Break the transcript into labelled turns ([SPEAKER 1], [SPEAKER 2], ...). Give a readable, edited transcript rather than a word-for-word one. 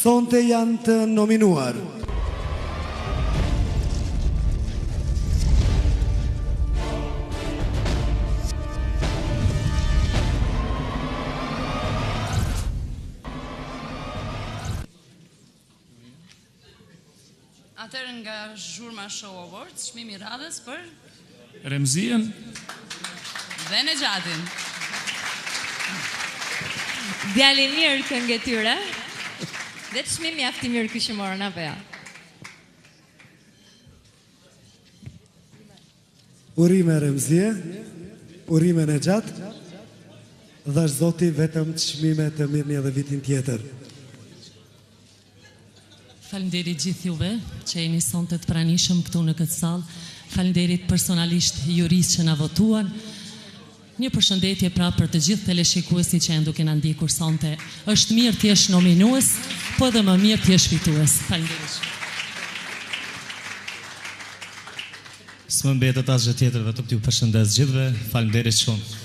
[SPEAKER 1] sonte janë të nominuar
[SPEAKER 2] Atëherë nga Zhurma Show Awards, çmimi i radhës për
[SPEAKER 3] Remzien
[SPEAKER 2] dhe Nexhatin.
[SPEAKER 4] Djalin mirë këngë tyre. Dhe çmimi mjaft i mirë ky që morën apo jo?
[SPEAKER 1] Urime Remzie, urime Nexhat, dhash Zoti vetëm çmime të mirë një edhe vitin tjetër.
[SPEAKER 5] Faleminderit gjithë juve që jeni sonte të pranishëm këtu në këtë sallë. Faleminderit personalisht juristë që na votuan. Një përshëndetje pra për të gjithë teleshikuesit që janë duke na ndjekur sonte. Është mirë të jesh nominues, po edhe më mirë të jesh fitues. Faleminderit.
[SPEAKER 6] S'më mbetet asgjë tjetër vetëm t'ju përshëndes gjithëve. Faleminderit shumë.